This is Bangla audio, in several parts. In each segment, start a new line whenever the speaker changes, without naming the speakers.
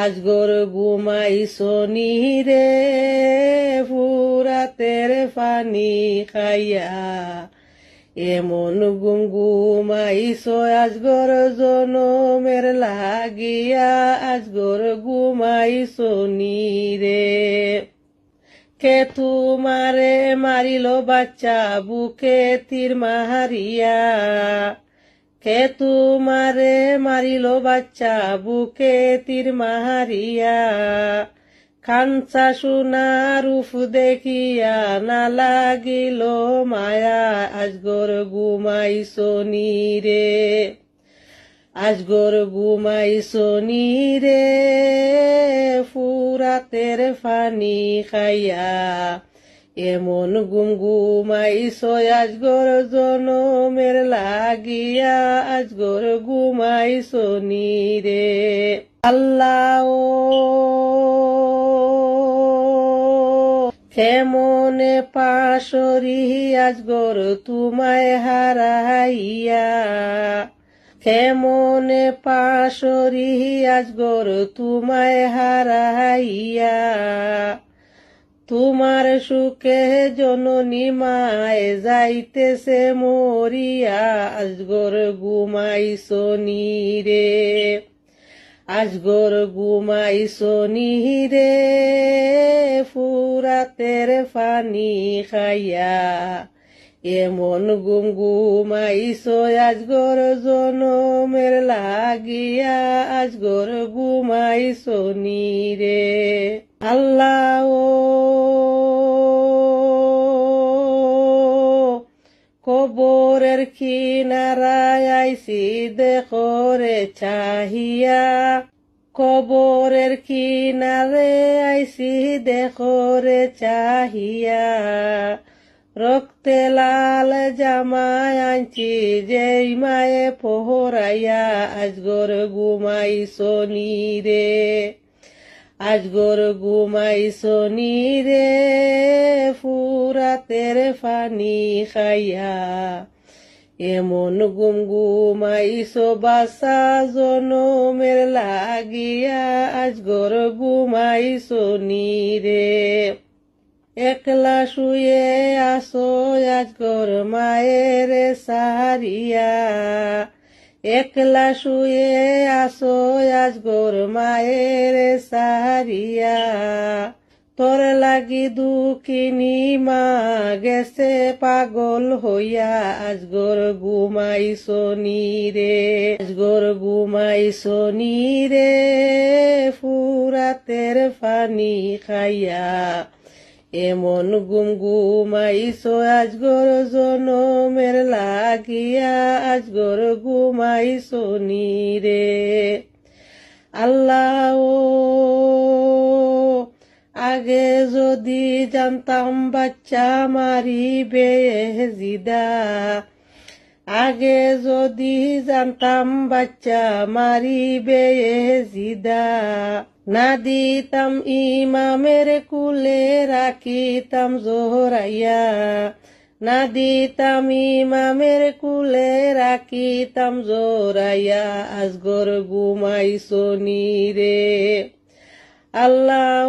আজগর ঘুমাইছনি রে ফুরাতের পানি খাইয়া, এমন ঘুম ঘুমাইছো আজগর জনমের লাগিয়া, আজগর ঘুমাইছনি রে। কে তোমারে মারিল বাচ্চা বুকে তীর মারিয়া, কে তোমারে মারিল বাচ্চা বুকে তীর মারিয়া, কাঞ্চা সোনা রূপ দেখিয়া না লাগিল মায়া, আজগর ঘুমাইছনি রে। আজগর ঘুমাইছনি রে ফুরাতের পানি খাইয়া, এমন ঘুম ঘুমাইছো আজগর জনমের লাগিয়া, আজগর ঘুমাইছনি রে। আল্লাহ কেমনে পাশরি আজগর তোমায় হারাইয়া, কেমনে পাশরি আজগর তোমায় হারাইয়া, তোমার সুখে জননী মায় যাইতেছে মরিয়া, আজগর ঘুমাইছনি রে। আজগর ঘুমাইছনি রে ফুরাতের পানি খাইয়া, এমন ঘুম ঘুমাইছো আজগর জনমের লাগিয়া, আজগর ঘুমাইছনি রে। আল্লাহ কবরের কিনারায় আইছি দেখো রে চাহিয়া, কবরের কিনারে আইছি দেখো রে চাহিয়া, রক্তে লাল জামায় আনছি যেই মায়ে পহরাইয়া, আজগর ঘুমাইছনি রে। আজগর ঘুমাইছনি রে ফুরাতের পানি খাইয়া, এমন ঘুম ঘুমাইছো বাসা জনমের লাগিয়া, আজগর ঘুমাইছনি রে। একলা শুয়ে আসো আজগর মায়ের সারিয়া, একলা শুয়ে আসো আজগর মায়ের সারিয়া, তোর লাগি দুঃখিনী মা গেছে পাগল হইয়া, আজগর ঘুমাইছনি রে। আজগর ঘুমাইছনি রে ফুরাতের পানি খাইয়া, এমন ঘুম ঘুমাইছো আজগর জনমের লাগিয়া, আজগর ঘুমাইছনি রে। আল্লাহ আগে যদি জানতাম বাচ্চা মারিবে জিদা, আগে যদি জানতাম বাচ্চা মারিবে জিদা, না দিতাম ইমামের কুলে রাখিতাম জোহরাইয়া, না দিতাম ইমামের কুলে রাখিতাম জোরাইয়া, আজগর ঘুমাইছনি রে। আল্লাহ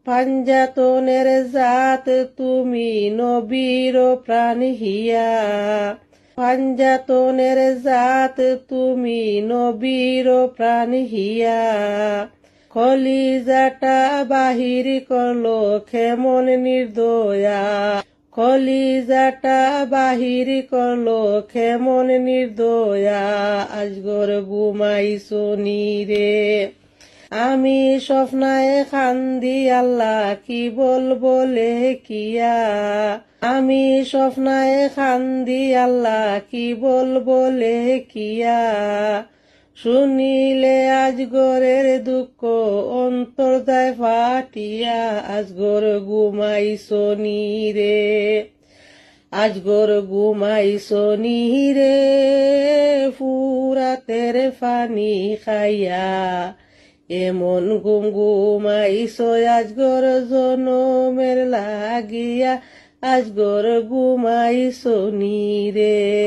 পাঞ্জাতনের জাত তুমি নবীর প্রাণ হিয়া, পাঞ্জাতনের জাত তুমি নবীর প্রাণ হিয়া, কলিজাটা বাহির করলো কেমন নির্দয়া, কলিজাটা বাহির করলো কেমন নির্দয়া, আজগর ঘুমাইছনি রে। আমি স্বপ্নায় কান্দি আল্লাহ কি বলবো লেখিয়া, আমি স্বপ্নায় কান্দি আল্লাহ কি বলবো লেখিয়া, শুনিলে আজগরের দুঃখ অন্তর যায় ফাটিয়া, আজগর ঘুমাইছনি রে। আজগর ঘুমাইছনি রে ফুরাতের পানি খাইয়া, এমন ঘুম ঘুমাইছো আজগর জনমের লাগিয়া, আজগর ঘুমাইছনি রে।